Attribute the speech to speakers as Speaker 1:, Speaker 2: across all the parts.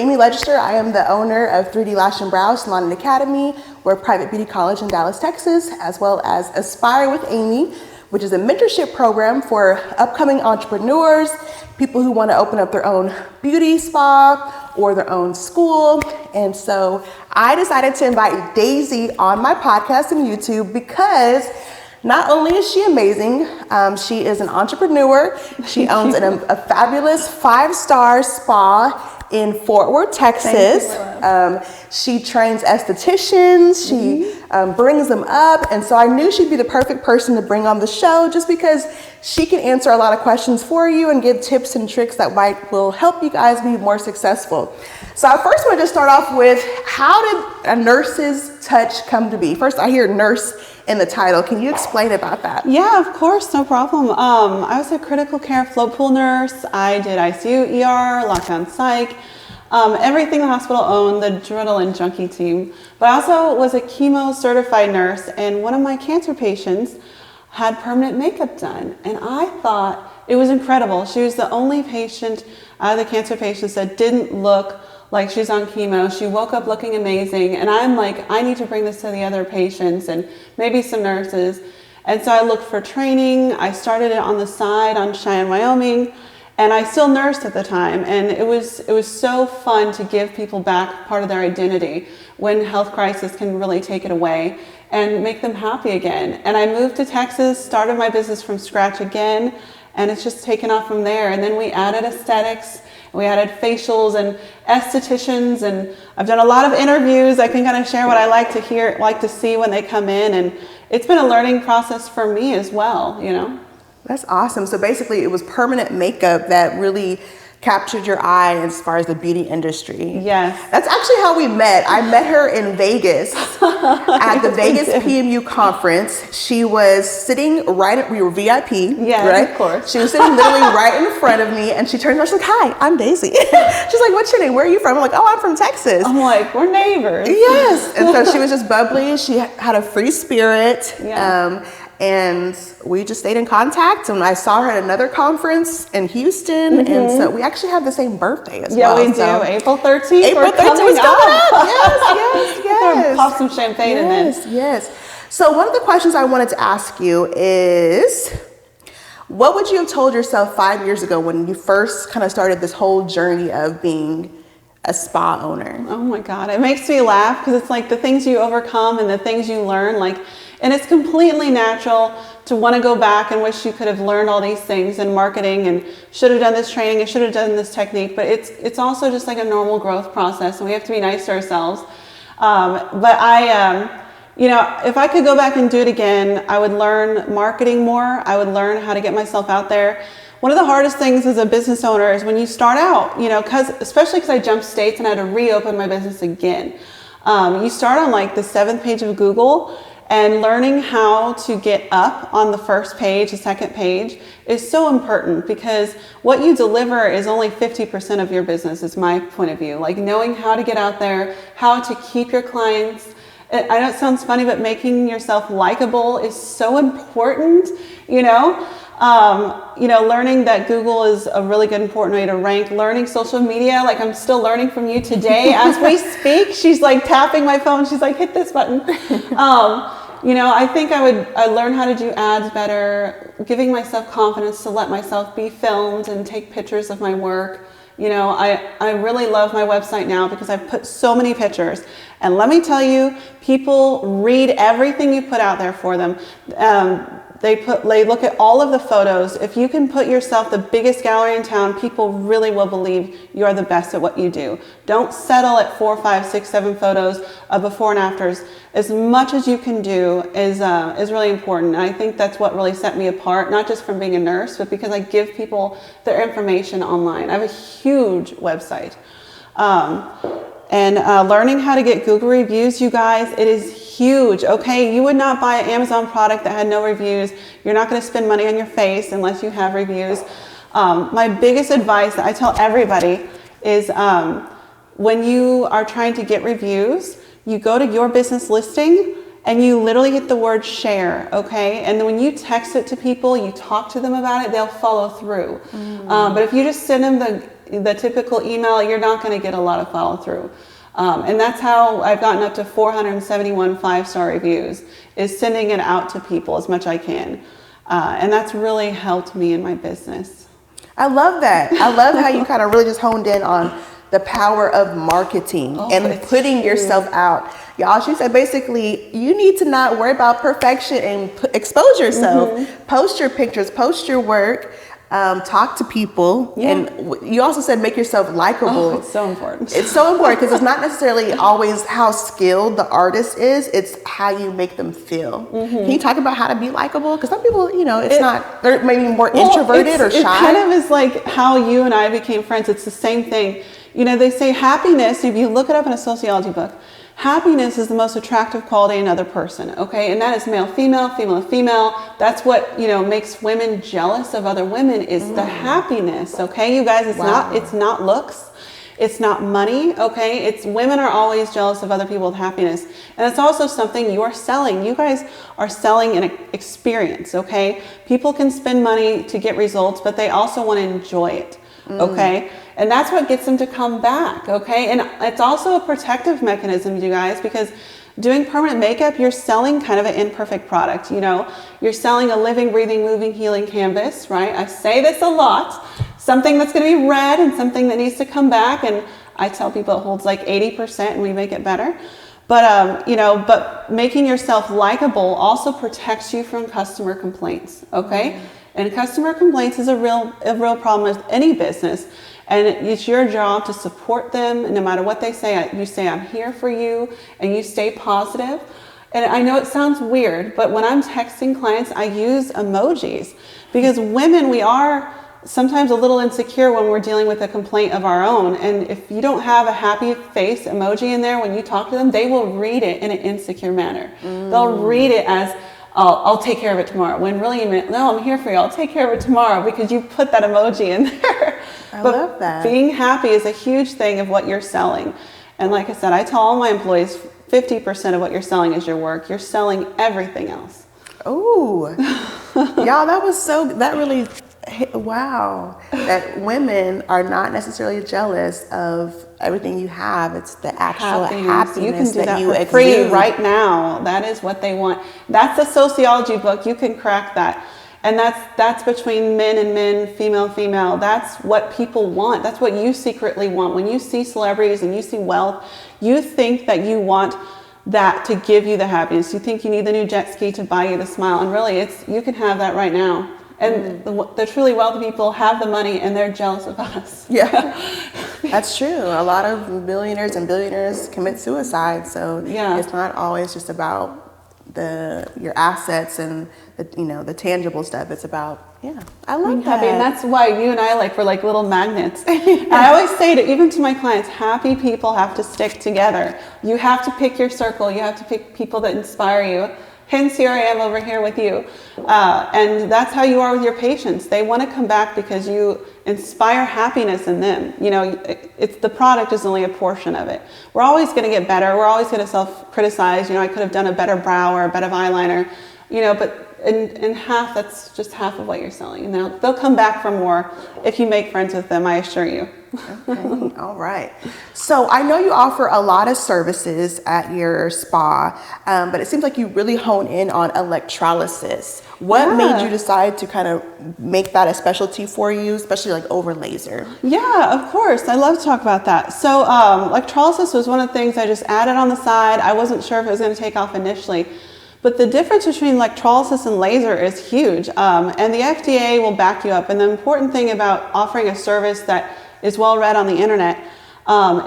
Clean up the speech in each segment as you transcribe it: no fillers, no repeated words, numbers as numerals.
Speaker 1: Amy Ledgister. I am the owner of 3D Lash and Brow Salon and Academy. We're a private beauty college in Dallas, Texas, as well as Aspire with Amy, which is a mentorship program for upcoming entrepreneurs, people who want to open up their own beauty spa or their own school. And so I decided to invite Daisy on my podcast and YouTube because not only is she amazing, she is an entrepreneur. She owns a fabulous 5-star spa in Fort Worth, Texas. She trains estheticians. She brings them up. And so I knew she'd be the perfect person to bring on the show just because she can answer a lot of questions for you and give tips and tricks that will help you guys be more successful. So I first want to just start off with, how did a nurse's touch come to be? First, I hear nurse in the title. Can you explain about that?
Speaker 2: Yeah, of course, no problem. I was a critical care float pool nurse. I did ICU, ER, lockdown psych, everything the hospital owned, the adrenaline junkie team. But I also was a chemo certified nurse, and one of my cancer patients had permanent makeup done. And I thought it was incredible. She was the only patient out of the cancer patients that didn't look like she's on chemo. She woke up looking amazing. And I'm like, I need to bring this to the other patients and maybe some nurses. And so I looked for training. I started it on the side on Cheyenne, Wyoming, and I still nursed at the time. And it was so fun to give people back part of their identity when health crisis can really take it away and make them happy again. And I moved to Texas, started my business from scratch again, and it's just taken off from there. And then we added aesthetics. We added facials and estheticians, and I've done a lot of interviews. I can kind of share what I like to see when they come in, and it's been a learning process for me as well, you know.
Speaker 1: That's awesome. So basically it was permanent makeup that really captured your eye as far as the beauty industry.
Speaker 2: Yes.
Speaker 1: That's actually how we met. I met her in Vegas at the Vegas PMU conference. She was sitting we were VIP.
Speaker 2: Yeah,
Speaker 1: right?
Speaker 2: Of course.
Speaker 1: She was sitting literally right in front of me, and she turned around, she's like, "Hi, I'm Daisy." She's like, "What's your name? Where are you from?" I'm like, "Oh, I'm from Texas."
Speaker 2: I'm like, "We're neighbors."
Speaker 1: Yes. And so she was just bubbly. She had a free spirit.
Speaker 2: Yeah.
Speaker 1: And we just stayed in contact, and I saw her at another conference in Houston, and so we actually have the same birthday as well.
Speaker 2: Yeah, we do. April 13th.
Speaker 1: April 13th coming up. Yes.
Speaker 2: Pop some champagne in this.
Speaker 1: Yes. So one of the questions I wanted to ask you is, what would you have told yourself 5 years ago when you first kind of started this whole journey of being a spa owner?
Speaker 2: Oh my God, it makes me laugh because it's like the things you overcome and the things you learn, and it's completely natural to want to go back and wish you could have learned all these things in marketing and should have done this training and should have done this technique. But it's also just like a normal growth process, and we have to be nice to ourselves. But if I could go back and do it again, I would learn marketing more. I would learn how to get myself out there. One of the hardest things as a business owner is when you start out, especially because I jumped states and I had to reopen my business again. You start on like the 7th page of Google, and learning how to get up on the first page, the second page, is so important because what you deliver is only 50% of your business, is my point of view. Like knowing how to get out there, how to keep your clients. I know it sounds funny, but making yourself likable is so important, learning that Google is a really good, important way to rank, learning social media. Like I'm still learning from you today as we speak. She's like tapping my phone. She's like, hit this button. I think I learn how to do ads better, giving myself confidence to let myself be filmed and take pictures of my work. I really love my website now because I've put so many pictures. And let me tell you, people read everything you put out there for them. They look at all of the photos. If you can put yourself the biggest gallery in town, people really will believe you're the best at what you do. Don't settle at 4, 5, 6, 7 photos of before and afters. As much as you can do is really important. And I think that's what really set me apart, not just from being a nurse, but because I give people their information online. I have a huge website. Learning how to get Google reviews, you guys, it is huge. Okay, you would not buy an Amazon product that had no reviews. You're not going to spend money on your face unless you have reviews. My biggest advice that I tell everybody is when you are trying to get reviews, you go to your business listing and you literally hit the word share, okay? And then when you text it to people, you talk to them about it, they'll follow through. But if you just send them the typical email, you're not going to get a lot of follow through. And that's how I've gotten up to 471 5-star reviews, is sending it out to people as much as I can. And that's really helped me in my business.
Speaker 1: I love that. I love how you kind of really just honed in on the power of marketing and putting yourself out. Y'all, she said basically you need to not worry about perfection and expose yourself. Post your pictures, post your work, talk to people. And you also said make yourself likable.
Speaker 2: It's so important.
Speaker 1: It's so important because it's not necessarily always how skilled the artist is, it's how you make them feel. Can you talk about how to be likable? Because some people, you know, they're maybe more introverted or shy.
Speaker 2: It kind of is like how you and I became friends. It's the same thing. You know, they say happiness, if you look it up in a sociology book, happiness is the most attractive quality in another person, okay? And that is male, female, female, female. That's what, you know, makes women jealous of other women, is the happiness, okay? You guys, it's not looks. It's not money, okay? It's women are always jealous of other people's happiness. And it's also something you're selling. You guys are selling an experience, okay? People can spend money to get results, but they also want to enjoy it, okay? And that's what gets them to come back, okay? And it's also a protective mechanism, you guys, because doing permanent makeup, you're selling kind of an imperfect product, you know? You're selling a living, breathing, moving, healing canvas, right? I say this a lot. Something that's going to be red and something that needs to come back. And I tell people it holds like 80% and we make it better. But, you know, but making yourself likable also protects you from customer complaints, okay? And customer complaints is a real problem with any business. And it's your job to support them. No matter what they say, you say, I'm here for you, and you stay positive. And I know it sounds weird, but when I'm texting clients, I use emojis because women, we are sometimes a little insecure when we're dealing with a complaint of our own. And if you don't have a happy face emoji in there, when you talk to them, they will read it in an insecure manner. They'll read it as, I'll take care of it tomorrow. When really you meant, no, I'm here for you. I'll take care of it tomorrow because you put that emoji in there.
Speaker 1: I love that.
Speaker 2: Being happy is a huge thing of what you're selling. And like I said, I tell all my employees, 50% of what you're selling is your work. You're selling everything else.
Speaker 1: Oh, y'all, that really hit, wow. That women are not necessarily jealous of everything you have. It's the actual happiness
Speaker 2: you can do that
Speaker 1: you
Speaker 2: for
Speaker 1: exude.
Speaker 2: free right now. That is what they want. That's a sociology book. You can crack that. And that's between men and men, female, female. That's what people want. That's what you secretly want. When you see celebrities and you see wealth, you think that you want that to give you the happiness. You think you need the new jet ski to buy you the smile. And really, you can have that right now. And the truly wealthy people have the money and they're jealous of us.
Speaker 1: Yeah, that's true. A lot of millionaires and billionaires commit suicide. So it's not always just about your assets and the tangible stuff. It's about I love that.
Speaker 2: And that's why you and I we're like little magnets. And I always say even to my clients, happy people have to stick together. You have to pick your circle. You have to pick people that inspire you. Hence, here I am over here with you. And that's how you are with your patients. They want to come back because you inspire happiness in them. You know, the product is only a portion of it. We're always going to get better. We're always going to self-criticize. You know, I could have done a better brow or a better eyeliner, you know, but in half, that's just half of what you're selling. And they'll come back for more if you make friends with them, I assure you.
Speaker 1: Okay, all right. So I know you offer a lot of services at your spa, but it seems like you really hone in on electrolysis. What made you decide to kind of make that a specialty for you, especially like over laser?
Speaker 2: Yeah, of course. I love to talk about that. So electrolysis was one of the things I just added on the side. I wasn't sure if it was going to take off initially. But the difference between electrolysis and laser is huge. And the FDA will back you up. And the important thing about offering a service that is well read on the internet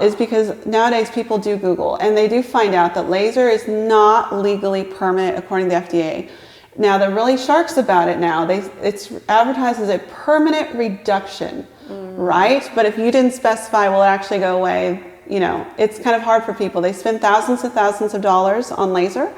Speaker 2: is because nowadays people do Google and they do find out that laser is not legally permanent according to the FDA. Now they're really sharks about it now. It's advertised as a permanent reduction, right? But if you didn't specify, will it actually go away? You know, it's kind of hard for people. They spend thousands and thousands of dollars on laser.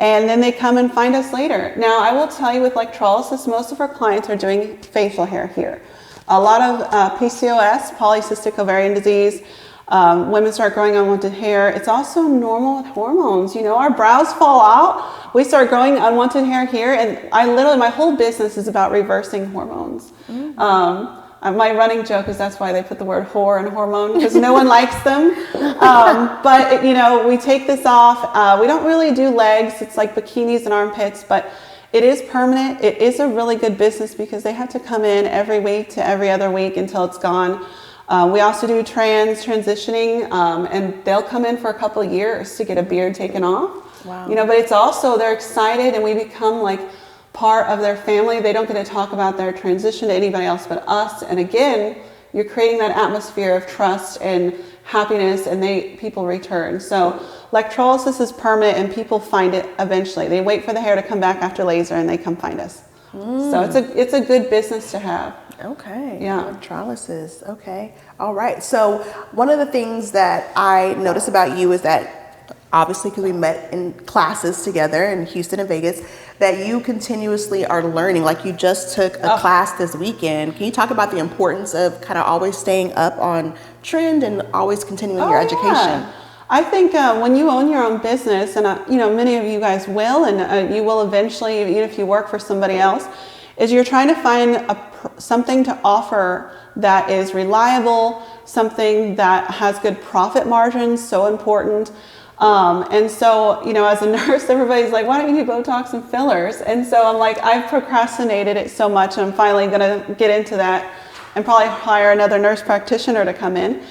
Speaker 2: And then they come and find us later. Now, I will tell you with electrolysis, most of our clients are doing facial hair here. A lot of PCOS, polycystic ovarian disease, women start growing unwanted hair. It's also normal with hormones. You know, our brows fall out. We start growing unwanted hair here. And my whole business is about reversing hormones. My running joke is that's why they put the word whore and hormone, because no one likes them. But you know, we take this off. We don't really do legs. It's like bikinis and armpits, but it is permanent. It is a really good business because they have to come in every week to every other week until it's gone. We also do transitioning, and they'll come in for a couple of years to get a beard taken off.
Speaker 1: Wow.
Speaker 2: You know, but it's also, they're excited and we become like part of their family. They don't get to talk about their transition to anybody else but us. And again, you're creating that atmosphere of trust and happiness, and people return. So electrolysis is permanent and people find it eventually. They wait for the hair to come back after laser and they come find us. So it's a good business to have.
Speaker 1: Okay.
Speaker 2: Yeah.
Speaker 1: Electrolysis. Okay. All right. So one of the things that I noticed about you is that obviously, because we met in classes together in Houston and Vegas, that you continuously are learning. Like you just took a class this weekend. Can you talk about the importance of kind of always staying up on trend and always continuing your education?
Speaker 2: Yeah. I think when you own your own business, and you know, many of you guys will, and you will eventually, even if you work for somebody else, is you're trying to find something to offer that is reliable, something that has good profit margins, so important. And so, you know, as a nurse, everybody's like, why don't you do Botox and fillers? And so I'm like, I've procrastinated it so much, and I'm finally going to get into that and probably hire another nurse practitioner to come in.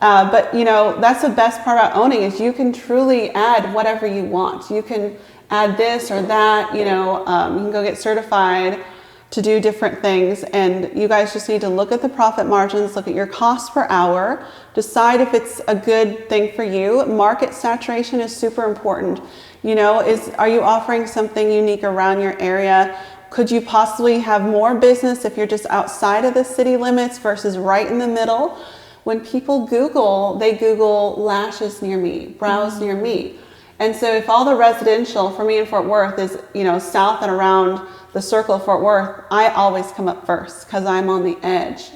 Speaker 2: But, you know, that's the best part about owning is you can truly add whatever you want. You can add this or that, you know, you can go get certified to do different things, and you guys just need to look at the profit margins, look at your cost per hour, decide if it's a good thing for you. Market saturation is super important. You know, are you offering something unique around your area? Could you possibly have more business if you're just outside of the city limits versus right in the middle? When people Google, they Google lashes near me, brows near me. And so if all the residential for me in Fort Worth is, you know, south and around the circle of Fort Worth, I always come up first because I'm on the edge.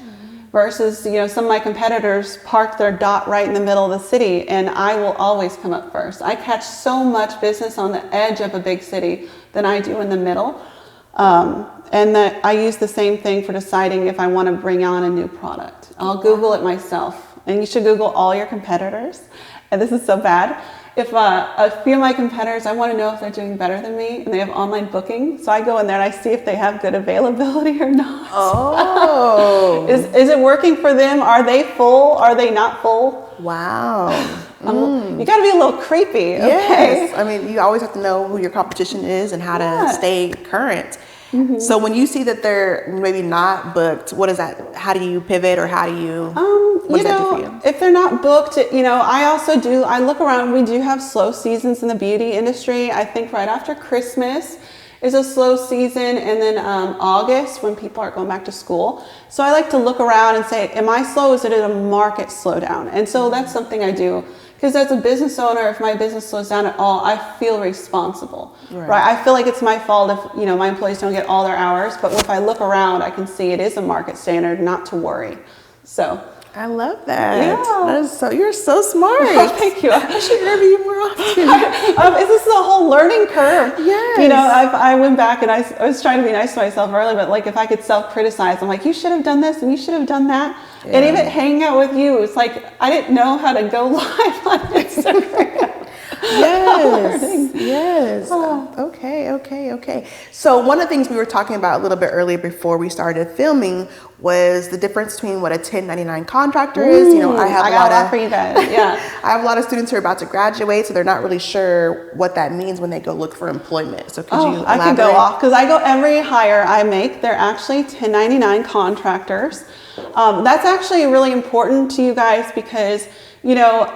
Speaker 2: Versus, you know, some of my competitors park their dot right in the middle of the city, and I will always come up first. I catch so much business on the edge of a big city than I do in the middle. And that I use the same thing for deciding if I want to bring on a new product. I'll Google it myself, and you should Google all your competitors. And this is so bad. If a few of my competitors, I want to know if they're doing better than me, and they have online booking. So I go in there and I see if they have good availability or not.
Speaker 1: Oh.
Speaker 2: Is it working for them? Are they full? Are they not full?
Speaker 1: Wow.
Speaker 2: You got to be a little creepy. Okay?
Speaker 1: Yes. I mean, you always have to know who your competition is and how to stay current. So when you see that they're maybe not booked, what is that? How do you pivot, or how do you, what does that do for you?
Speaker 2: If they're not booked, you know, I look around, we do have slow seasons in the beauty industry. I think right after Christmas is a slow season, and then August when people are going back to school. So I like to look around and say, am I slow? Is it a market slowdown? And so that's something I do. Because as a business owner, if my business slows down at all, I feel responsible, right? I feel like it's my fault if, you know, my employees don't get all their hours. But if I look around, I can see it is a market standard, not to worry. So
Speaker 1: I love that.
Speaker 2: Yeah.
Speaker 1: That is you're so smart.
Speaker 2: Oh, thank you.
Speaker 1: I should interview you more often.
Speaker 2: This is a whole learning curve.
Speaker 1: Yes.
Speaker 2: You know, I went back and I was trying to be nice to myself early, but like if I could self-criticize, I'm like, you should have done this and you should have done that. Yeah. And even hanging out with you, it's like I didn't know how to go live on Instagram.
Speaker 1: Yes. Okay. So one of the things we were talking about a little bit earlier before we started filming was the difference between what a 1099 contractor is. You know, I got a lot for you guys. Yeah. I have a lot of students who are about to graduate, so they're not really sure what that means when they go look for employment. So could you elaborate?
Speaker 2: I can go off because every hire I make, they're actually 1099 contractors. That's actually really important to you guys because you know,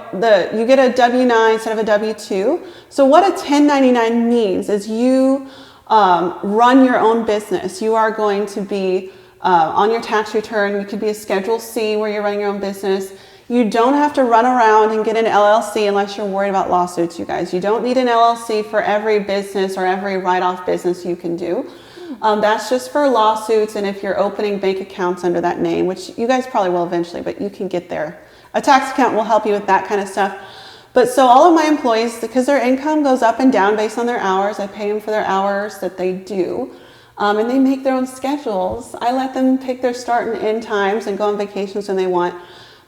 Speaker 2: you get a W-9 instead of a W-2. So what a 1099 means is you run your own business. You are going to be on your tax return. You could be a Schedule C where you're running your own business. You don't have to run around and get an LLC unless you're worried about lawsuits, you guys. You don't need an LLC for every business or every write-off business you can do. That's just for lawsuits and if you're opening bank accounts under that name, which you guys probably will eventually, but you can get there. A tax account will help you with that kind of stuff. But so all of my employees, because their income goes up and down based on their hours, I pay them for their hours that they do. and they make their own schedules. I let them pick their start and end times and go on vacations when they want.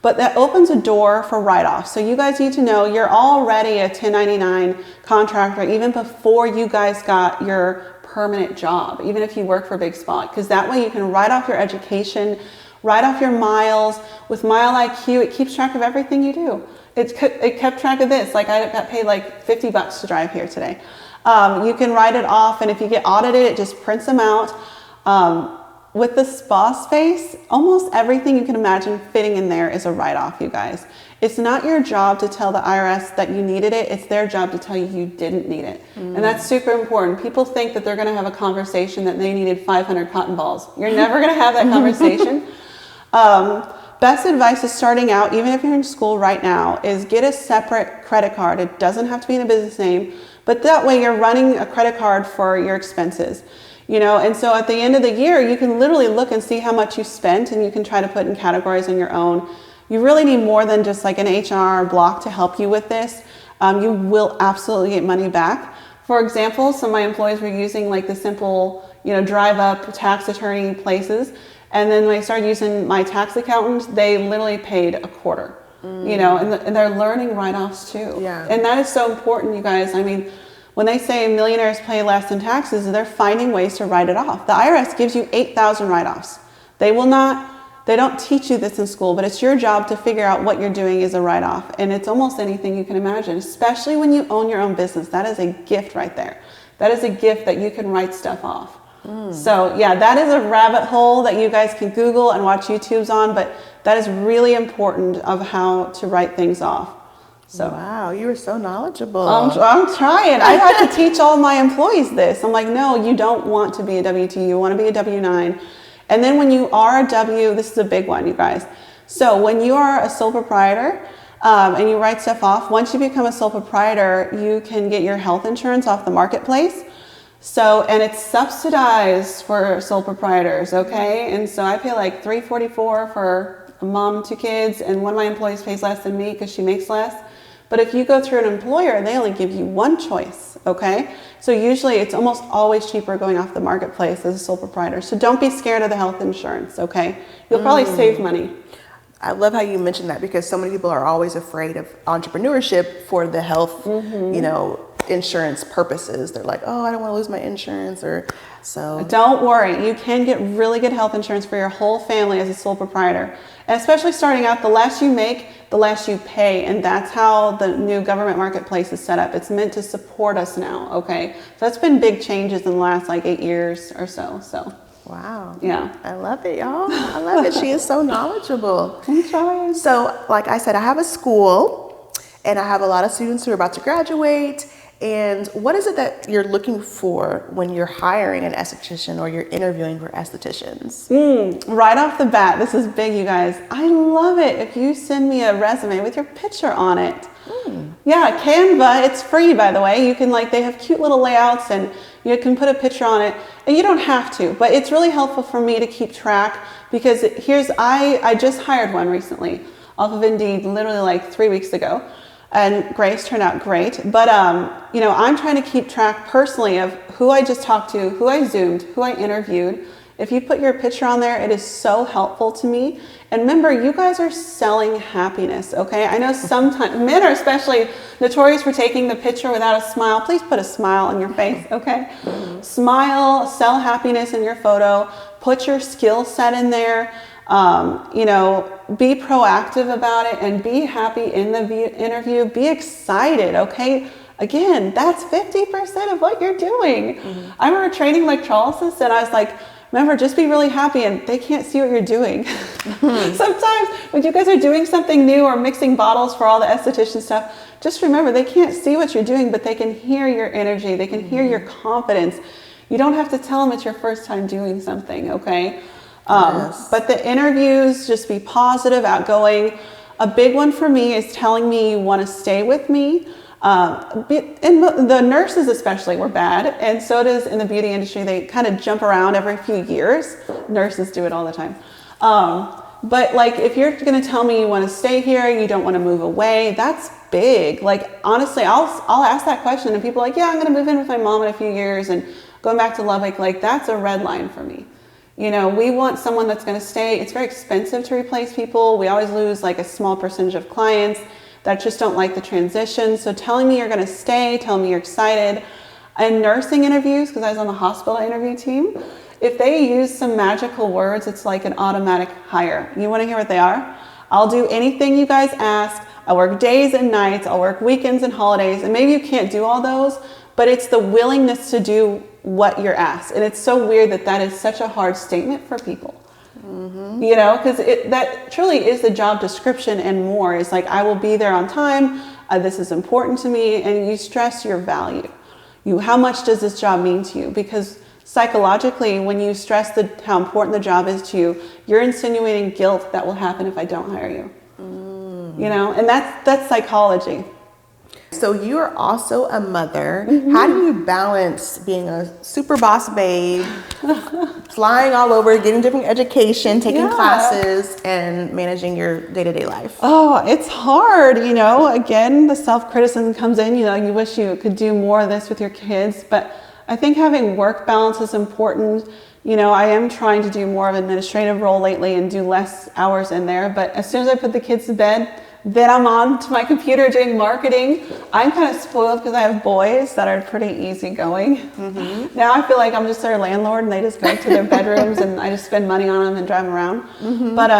Speaker 2: But that opens a door for write-offs. So you guys need to know you're already a 1099 contractor even before you guys got your permanent job, even if you work for Big Spot, because that way you can write off your education, write off your miles. With Mile IQ, it keeps track of everything you do. It kept track of this. Like I got paid like $50 to drive here today. You can write it off, and if you get audited, it just prints them out. With the spa space, almost everything you can imagine fitting in there is a write-off, you guys. It's not your job to tell the IRS that you needed it. It's their job to tell you you didn't need it. And that's super important. People think that they're going to have a conversation that they needed 500 cotton balls. You're never going to have that conversation. Best advice is starting out, even if you're in school right now, is get a separate credit card. It doesn't have to be in a business name, but that way you're running a credit card for your expenses. You know, and so at the end of the year, you can literally look and see how much you spent, and you can try to put in categories on your own. You really need more than just like an HR block to help you with this. You will absolutely get money back. For example, some of my employees were using like the simple, drive up tax attorney places. And then when I started using my tax accountant, they literally paid a quarter, and they're learning write-offs too.
Speaker 1: Yeah.
Speaker 2: And that is so important, you guys. I mean, when they say millionaires pay less in taxes, they're finding ways to write it off. The IRS gives you 8,000 write-offs. They don't teach you this in school, but it's your job to figure out what you're doing is a write-off. And it's almost anything you can imagine, especially when you own your own business. That is a gift right there. That is a gift that you can write stuff off. So yeah, that is a rabbit hole that you guys can Google and watch YouTubes on, but that is really important of how to write things off. So
Speaker 1: wow, you are so knowledgeable.
Speaker 2: I'm trying. I had to teach all my employees this. I'm like, no, you don't want to be a W-2. You want to be a W-9. And then when you are a W, this is a big one, you guys. So when you are a sole proprietor and you write stuff off, once you become a sole proprietor, you can get your health insurance off the marketplace. So, and it's subsidized for sole proprietors, okay? And so I pay like $344 for a mom, 2 kids, and one of my employees pays less than me because she makes less. But if you go through an employer, they only give you one choice, okay? So usually it's almost always cheaper going off the marketplace as a sole proprietor. So don't be scared of the health insurance, okay? You'll probably save money.
Speaker 1: I love how you mentioned that, because so many people are always afraid of entrepreneurship for the health, insurance purposes. They're like, oh, I don't want to lose my insurance, or so.
Speaker 2: Don't worry. You can get really good health insurance for your whole family as a sole proprietor. And especially starting out, the less you make, the less you pay. And that's how the new government marketplace is set up. It's meant to support us now, okay? So that's been big changes in the last like 8 years or so. So.
Speaker 1: Wow.
Speaker 2: Yeah.
Speaker 1: I love it, y'all. I love it. She is so knowledgeable.
Speaker 2: I'm trying.
Speaker 1: So, like I said, I have a school and I have a lot of students who are about to graduate. And what is it that you're looking for when you're hiring an esthetician or you're interviewing for estheticians?
Speaker 2: Right off the bat, this is big, you guys. I love it if you send me a resume with your picture on it. Yeah, Canva, it's free, by the way. You can they have cute little layouts and you can put a picture on it, and you don't have to, but it's really helpful for me to keep track, because I just hired one recently off of Indeed, literally like 3 weeks ago. And Grace turned out great. But, I'm trying to keep track personally of who I just talked to, who I Zoomed, who I interviewed. If you put your picture on there, it is so helpful to me. And remember, you guys are selling happiness, okay? I know sometimes, men are especially notorious for taking the picture without a smile. Please put a smile on your face, okay? Smile, sell happiness in your photo, put your skill set in there. Be proactive about it and be happy in the interview. Be excited, okay? Again, that's 50% of what you're doing. I remember training electrolysis, and I was like, remember, just be really happy, and they can't see what you're doing. Sometimes when you guys are doing something new or mixing bottles for all the esthetician stuff, just remember, they can't see what you're doing, but they can hear your energy. They can hear your confidence. You don't have to tell them it's your first time doing something, okay?
Speaker 1: Yes.
Speaker 2: But the interviews, just be positive, outgoing. A big one for me is telling me you want to stay with me. And the nurses especially were bad, and so does in the beauty industry. They kind of jump around every few years. Nurses do it all the time. But like, if you're going to tell me you want to stay here, you don't want to move away, that's big. Like, honestly, I'll ask that question and people are like, yeah, I'm going to move in with my mom in a few years and going back to Lubbock. Like, that's a red line for me. You know, we want someone that's going to stay. It's very expensive to replace people. We always lose like a small percentage of clients that just don't like the transition. So telling me you're going to stay, telling me you're excited. And nursing interviews, because I was on the hospital interview team, if they use some magical words, it's like an automatic hire. You want to hear what they are? I'll do anything you guys ask. I work days and nights. I'll work weekends and holidays. And maybe you can't do all those, but it's the willingness to do what you're asked. And it's so weird that that is such a hard statement for people. You know, because that truly is the job description and more. It's like, I will be there on time. This is important to me. And you stress your value. How much does this job mean to you? Because psychologically, when you stress how important the job is to you, you're insinuating guilt that will happen if I don't hire you. You know, and that's psychology.
Speaker 1: So you are also a mother. How do you balance being a super boss babe, flying all over, getting different education, taking classes, and managing your day-to-day life?
Speaker 2: Oh, it's hard, you know. Again, the self-criticism comes in, you know, you wish you could do more of this with your kids, but I think having work balance is important. You know, I am trying to do more of an administrative role lately and do less hours in there, but as soon as I put the kids to bed, then I'm on to my computer doing marketing. I'm kind of spoiled because I have boys that are pretty easygoing. Now I feel like I'm just their landlord and they just go to their bedrooms and I just spend money on them and drive them around. But,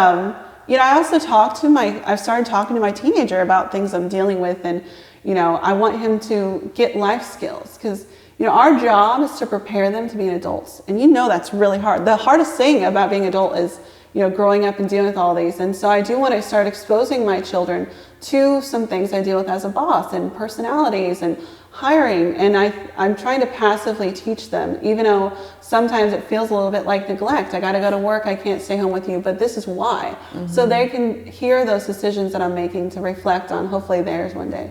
Speaker 2: you know, I've started talking to my teenager about things I'm dealing with, and, you know, I want him to get life skills because, you know, our job is to prepare them to be adults. And you know, that's really hard. The hardest thing about being an adult is, you know, growing up and dealing with all these. And so I do want to start exposing my children to some things I deal with as a boss and personalities and hiring. And I'm trying to passively teach them, even though sometimes it feels a little bit like neglect. I got to go to work. I can't stay home with you, but this is why. So they can hear those decisions that I'm making to reflect on hopefully theirs one day.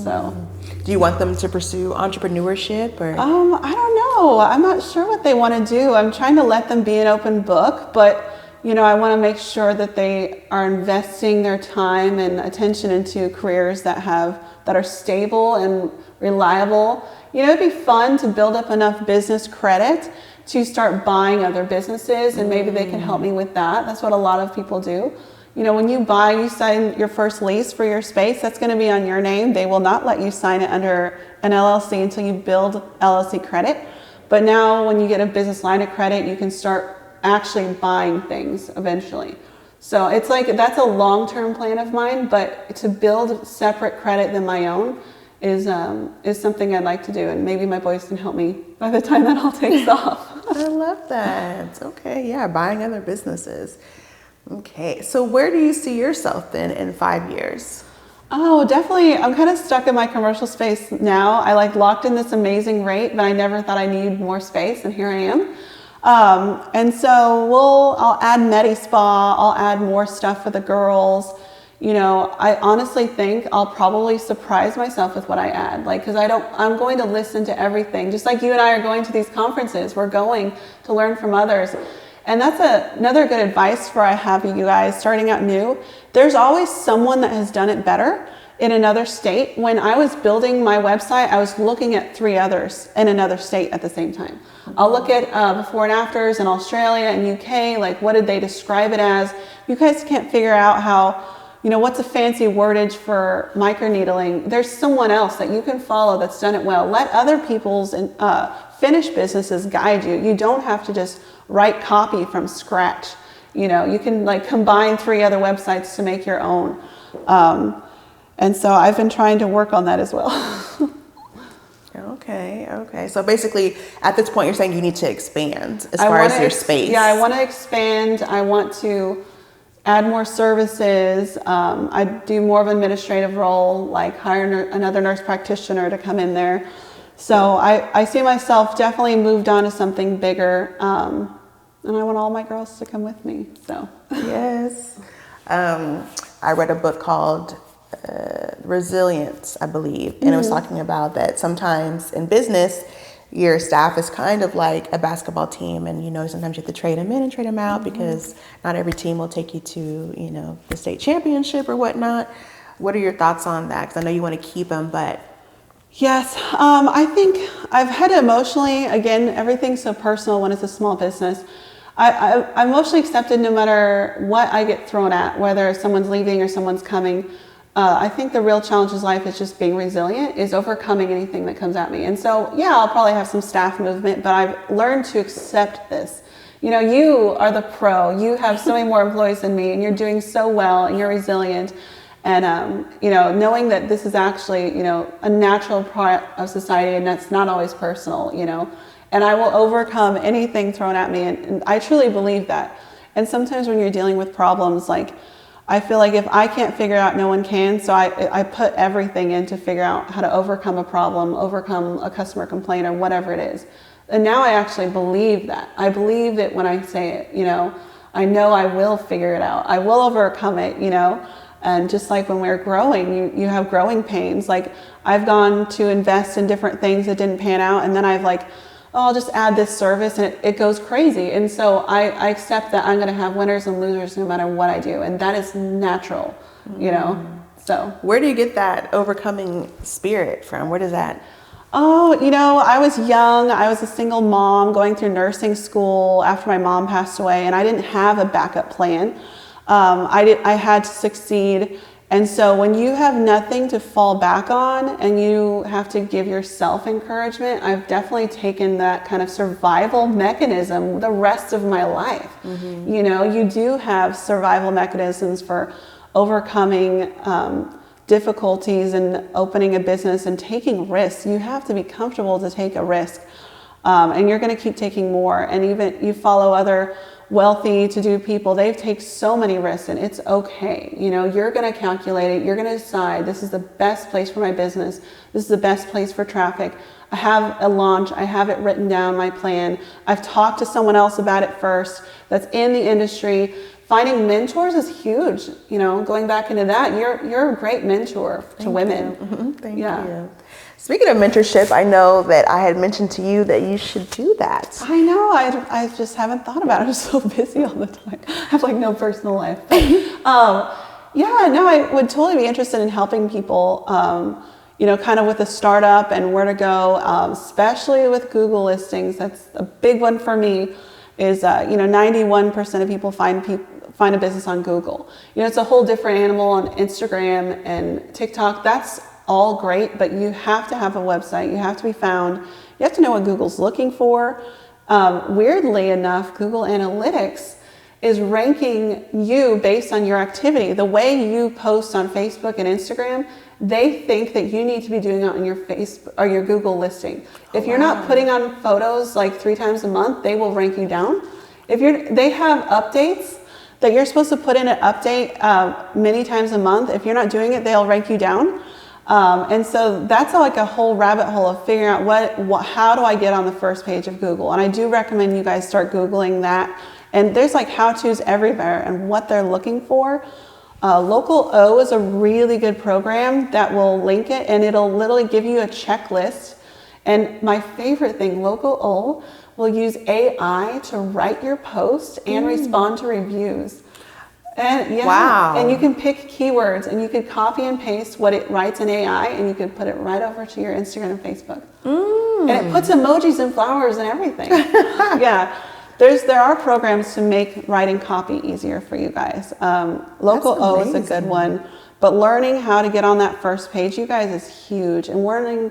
Speaker 2: So.
Speaker 1: Do you want them to pursue entrepreneurship or?
Speaker 2: I don't know. I'm not sure what they want to do. I'm trying to let them be an open book, but you know, I want to make sure that they are investing their time and attention into careers that are stable and reliable. You know, it'd be fun to build up enough business credit to start buying other businesses, and maybe they can help me with that. That's what a lot of people do. You know, when you sign your first lease for your space, that's going to be on your name. They will not let you sign it under an LLC until you build LLC credit. But now when you get a business line of credit, you can start actually buying things eventually. So it's like, that's a long-term plan of mine, but to build separate credit than my own is something I'd like to do. And maybe my boys can help me by the time that all takes off.
Speaker 1: I love that. Okay, yeah, buying other businesses. Okay, so where do you see yourself then in 5 years?
Speaker 2: Oh, definitely. I'm kind of stuck in my commercial space now. I like locked in this amazing rate, but I never thought I needed more space, and here I am. And so I'll add Medi Spa, I'll add more stuff for the girls. You know, I honestly think I'll probably surprise myself with what I add. Like, cause I'm going to listen to everything. Just like you and I are going to these conferences, we're going to learn from others. And that's another good advice for I have you guys starting out new. There's always someone that has done it better in another state. When I was building my website, I was looking at 3 others in another state at the same time. I'll look at before and afters in Australia and UK, like what did they describe it as? You guys can't figure out how, you know, what's a fancy wordage for microneedling? There's someone else that you can follow that's done it well. Let other people's finished businesses guide you. You don't have to just write copy from scratch. You know, you can like combine 3 other websites to make your own. And so I've been trying to work on that as well.
Speaker 1: Okay. So basically, at this point, you're saying you need to expand as far as your space.
Speaker 2: Yeah, I want to expand. I want to add more services. I do more of an administrative role, like hire another nurse practitioner to come in there. So I see myself definitely moved on to something bigger. And I want all my girls to come with me. So
Speaker 1: yes. I read a book called Resilience, I believe, and it was talking about that sometimes in business your staff is kind of like a basketball team, and sometimes you have to trade them in and trade them out because not every team will take you to the state championship or whatnot. What are your thoughts on that? Because I know you want to keep them, but
Speaker 2: yes, I think I've had to emotionally, again, everything's so personal when it's a small business. I emotionally accepted no matter what I get thrown at, whether someone's leaving or someone's coming. I think the real challenge in life is just being resilient, is overcoming anything that comes at me. And so, yeah, I'll probably have some staff movement, but I've learned to accept this. You are the pro. You have so many more employees than me, and you're doing so well, and you're resilient. And, knowing that this is actually, a natural part of society, and that's not always personal, and I will overcome anything thrown at me. And I truly believe that. And sometimes when you're dealing with problems, I feel like if I can't figure it out, no one can. So I put everything in to figure out how to overcome a problem, overcome a customer complaint or whatever it is. And now I actually believe that. I believe it when I say it, I know I will figure it out. I will overcome it, And just like when we're growing, you have growing pains. I've gone to invest in different things that didn't pan out. And then I'll just add this service, and it goes crazy. And so I accept that I'm going to have winners and losers no matter what I do. And that is natural, so.
Speaker 1: Where do you get that overcoming spirit from? Where does that?
Speaker 2: Oh, I was young. I was a single mom going through nursing school after my mom passed away, and I didn't have a backup plan. I had to succeed. And so when you have nothing to fall back on and you have to give yourself encouragement, I've definitely taken that kind of survival mechanism the rest of my life. You do have survival mechanisms for overcoming difficulties and opening a business and taking risks. You have to be comfortable to take a risk. And you're going to keep taking more. And even you follow other wealthy to-do people, they take so many risks, and it's okay. You're going to calculate it. You're going to decide, this is the best place for my business. This is the best place for traffic. I have a launch. I have it written down, my plan. I've talked to someone else about it first that's in the industry. Finding mentors is huge. Going back into that, you're a great mentor to women.
Speaker 1: Thank you. Speaking of mentorship, I know that I had mentioned to you that you should do that.
Speaker 2: I know. I just haven't thought about it. I'm so busy all the time. I have no personal life. But, I would totally be interested in helping people, kind of with a startup and where to go, especially with Google listings. That's a big one for me. Is 91% of people find a business on Google. It's a whole different animal on Instagram and TikTok. That's all great, but you have to have a website. You have to be found. You have to know what Google's looking for. Weirdly enough, Google Analytics is ranking you based on your activity. The way you post on Facebook and Instagram, they think that you need to be doing it on your Facebook or your Google listing. If you're not putting on photos 3 times a month, they will rank you down. They have updates that you're supposed to put in an update many times a month. If you're not doing it, they'll rank you down. And so that's a whole rabbit hole of figuring out how do I get on the first page of Google? And I do recommend you guys start Googling that. And there's how-tos everywhere and what they're looking for. Local O is a really good program that will link it, and it'll literally give you a checklist. And my favorite thing, Local O will use AI to write your post and respond to reviews. And
Speaker 1: wow.
Speaker 2: And you can pick keywords, and you could copy and paste what it writes in AI, and you could put it right over to your Instagram and Facebook. And it puts emojis and flowers and everything. There are programs to make writing copy easier for you guys. Local O is a good one, but learning how to get on that first page, you guys, is huge. And learning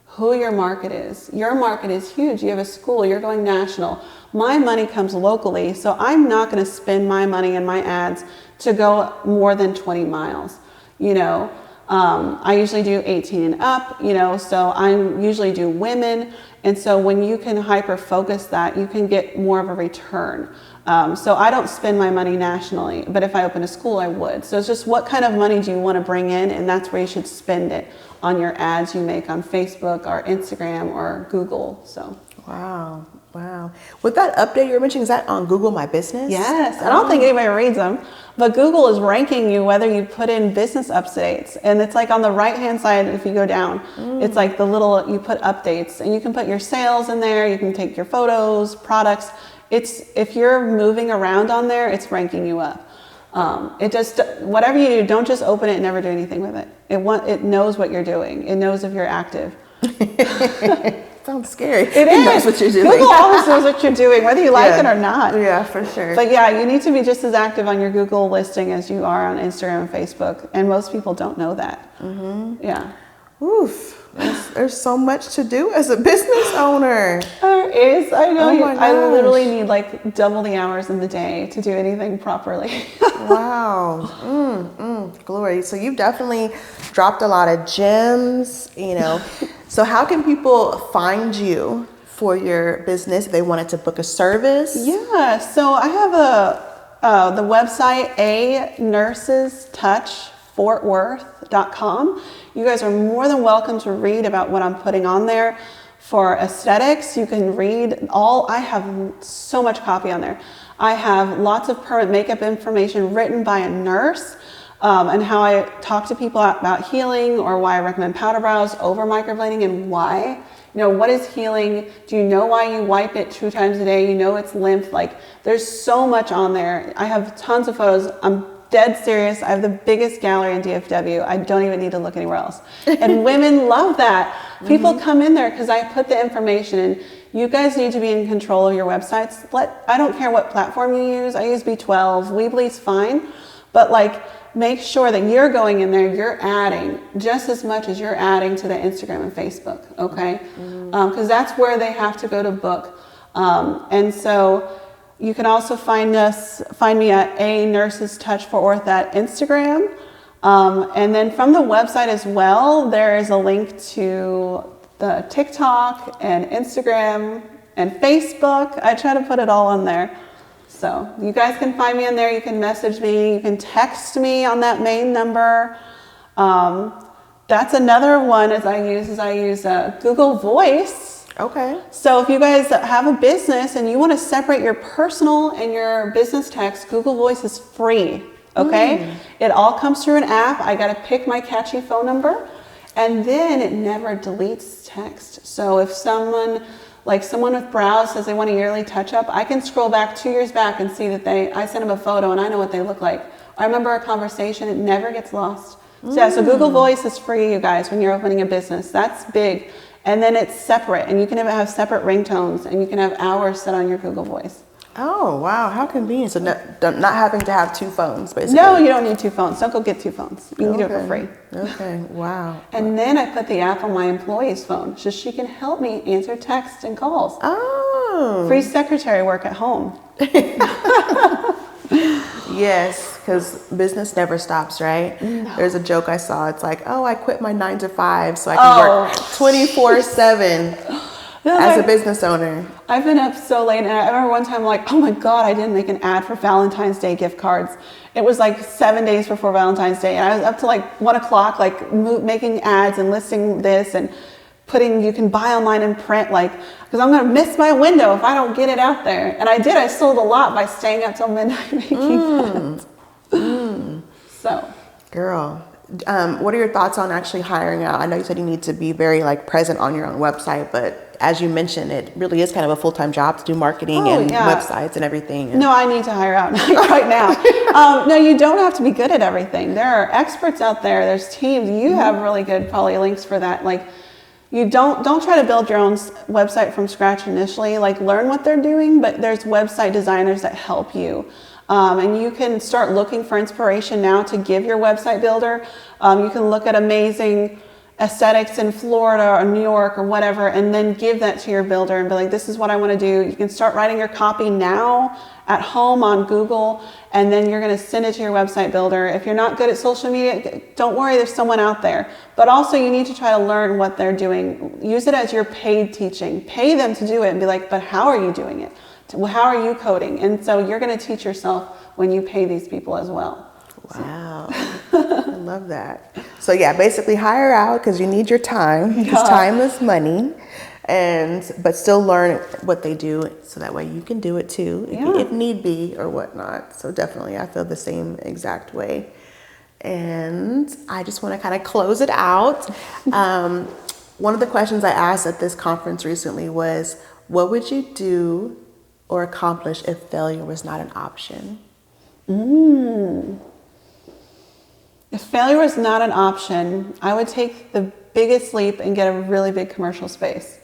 Speaker 2: who your market is. Your market is huge. You have a school, you're going national. My money comes locally, so I'm not going to spend my money and my ads to go more than 20 miles. I usually do 18 and up, so I usually do women. And so when you can hyper focus that, you can get more of a return. So I don't spend my money nationally, but if I open a school, I would. So it's just what kind of money do you want to bring in, and that's where you should spend it. on your ads you make on Facebook or Instagram or Google. So.
Speaker 1: Wow. With that update you were mentioning, is that on Google My Business?
Speaker 2: Yes. I don't think anybody reads them, but Google is ranking you whether you put in business updates. And it's like on the right-hand side, if you go down, it's like the little, you put updates, and you can put your sales in there. You can take your photos, products. If you're moving around on there, it's ranking you up. It just, whatever you do, don't just open it and never do anything with it. It knows what you're doing. It knows if you're active.
Speaker 1: Sounds scary.
Speaker 2: It
Speaker 1: knows what you're doing.
Speaker 2: Google always knows what you're doing, whether you like it or not.
Speaker 1: Yeah, for sure.
Speaker 2: But yeah, you need to be just as active on your Google listing as you are on Instagram and Facebook. And most people don't know that. Yeah.
Speaker 1: Oof. There's so much to do as a business owner.
Speaker 2: There is. I know.
Speaker 1: Oh my
Speaker 2: I
Speaker 1: gosh.
Speaker 2: literally need like double the hours in the day to do anything properly.
Speaker 1: Wow. Glory. So you've definitely dropped a lot of gems, So how can people find you for your business if they wanted to book a service?
Speaker 2: Yeah. So I have the website, anursestouchfortworth.com. You guys are more than welcome to read about what I'm putting on there. For aesthetics, you can read I have so much copy on there. I have lots of permanent makeup information written by a nurse, and how I talk to people about healing, or why I recommend powder brows over microblading, and why. What is healing? Do you know why you wipe it 2 times a day? It's lymph. There's so much on there. I have tons of photos. I'm dead serious. I have the biggest gallery in DFW. I don't even need to look anywhere else. And women love that. People come in there because I put the information in. You guys need to be in control of your websites. I don't care what platform you use. I use B12. Weebly's fine. But make sure that you're going in there, you're adding just as much as you're adding to the Instagram and Facebook, okay? Because that's where they have to go to book. And so you can also find me at A Nurses Touch for Orth at Instagram. And then from the website as well, there is a link to the TikTok and Instagram and Facebook. I try to put it all on there. So you guys can find me on there. You can message me. You can text me on that main number. That's another one I use Google Voice.
Speaker 1: Okay.
Speaker 2: So if you guys have a business and you want to separate your personal and your business text, Google Voice is free. Okay. It all comes through an app. I got to pick my catchy phone number, and then it never deletes text. So if someone with brows says they want a yearly touch-up, I can scroll back 2 years back and see that I sent them a photo and I know what they look like. I remember a conversation. It never gets lost. So Google Voice is free, you guys, when you're opening a business. That's big. And then it's separate, and you can even have separate ringtones, and you can have hours set on your Google Voice.
Speaker 1: Oh, wow. How convenient. So not having to have 2 phones, basically.
Speaker 2: No, you don't need 2 phones. Don't go get 2 phones. You can do it for free.
Speaker 1: Okay. Wow.
Speaker 2: And then I put the app on my employee's phone so she can help me answer texts and calls.
Speaker 1: Oh.
Speaker 2: Free secretary work at home.
Speaker 1: Yes, because business never stops, right?
Speaker 2: No.
Speaker 1: There's a joke I saw. It's like, I quit my 9 to 5 so I can work 24/7 as a business owner.
Speaker 2: I've been up so late, and I remember one time oh my God, I didn't make an ad for Valentine's Day gift cards. It was 7 days before Valentine's Day, and I was up to 1 o'clock, making ads and listing this and you can buy online and print, because I'm going to miss my window if I don't get it out there. And I did. I sold a lot by staying up till midnight making ads. So.
Speaker 1: Girl, what are your thoughts on actually hiring out? I know you said you need to be very present on your own website, but as you mentioned, it really is kind of a full-time job to do marketing and websites and everything.
Speaker 2: No, I need to hire out right now. No, you don't have to be good at everything. There are experts out there. There's teams. You have really good probably links for that. You don't try to build your own website from scratch initially. Learn what they're doing, but there's website designers that help you. And you can start looking for inspiration now to give your website builder. You can look at amazing aesthetics in Florida or New York or whatever, and then give that to your builder and be like, this is what I want to do. You can start writing your copy now at home on Google, and then you're going to send it to your website builder. If you're not good at social media, don't worry, there's someone out there. But also you need to try to learn what they're doing. Use it as your paid teaching. Pay them to do it and be like, but how are you doing it? How are you coding? And so you're going to teach yourself when you pay these people as well.
Speaker 1: Wow. I love that. So yeah, basically hire out because you need your time. Because time is money. But still learn what they do so that way you can do it too, if need be or whatnot. So definitely I feel the same exact way. And I just want to kind of close it out. One of the questions I asked at this conference recently was, what would you do or accomplish if failure was not an option?
Speaker 2: If failure was not an option, I would take the biggest leap and get a really big commercial space.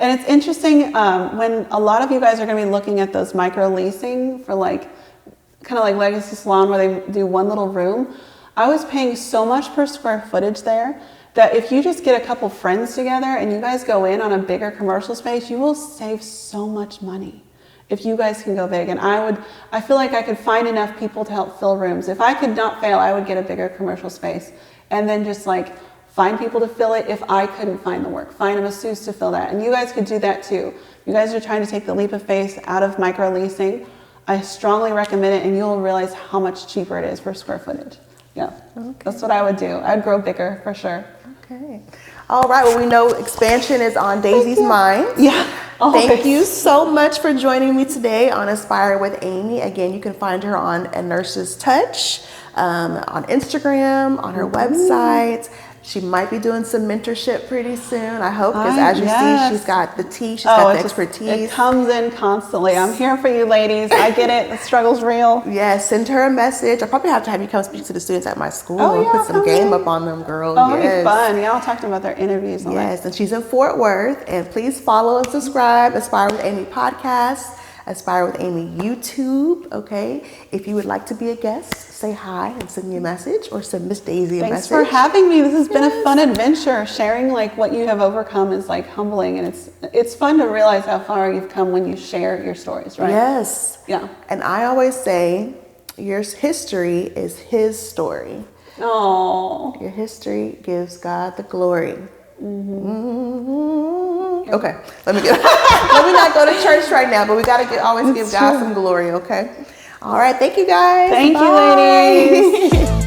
Speaker 2: And it's interesting when a lot of you guys are going to be looking at those micro leasing for kind of like Legacy Salon where they do one little room. I was paying so much per square footage there that if you just get a couple friends together and you guys go in on a bigger commercial space, you will save so much money if you guys can go big. And I feel like I could find enough people to help fill rooms. If I could not fail, I would get a bigger commercial space and then just find people to fill it if I couldn't find the work. Find a masseuse to fill that. And you guys could do that too. You guys are trying to take the leap of faith out of micro leasing. I strongly recommend it and you'll realize how much cheaper it is per square footage. Yeah, That's what I would do. I'd grow bigger for sure.
Speaker 1: Okay. All right. Well, we know expansion is on Daisy's mind.
Speaker 2: Yeah. Always.
Speaker 1: Thank you so much for joining me today on Aspire with Amy. Again, you can find her on A Nurse's Touch, on Instagram, on her website. She might be doing some mentorship pretty soon, I hope, because as you see, she's got the tea, she's got the expertise.
Speaker 2: It comes in constantly. I'm here for you ladies. I get it. The struggle's real.
Speaker 1: Yes, send her a message. I'll probably have to have you come speak to the students at my school and put some game up on them, girl.
Speaker 2: Oh, it'll be fun. Yeah, I'll talk to them about their interviews.
Speaker 1: Yes, and she's in Fort Worth. And please follow and subscribe, Aspire with Amy podcast, Aspire with Amy YouTube, okay? If you would like to be a guest, say hi and send me a message or send Miss Daisy a message.
Speaker 2: Thanks for having me. This has been a fun adventure. Sharing what you have overcome is humbling, and it's fun to realize how far you've come when you share your stories, right?
Speaker 1: Yes.
Speaker 2: Yeah.
Speaker 1: And I always say your history is his story.
Speaker 2: Oh.
Speaker 1: Your history gives God the glory. Okay, let me not go to church right now, but we got to always give God some glory, okay? All right, thank you guys.
Speaker 2: Thank you, ladies.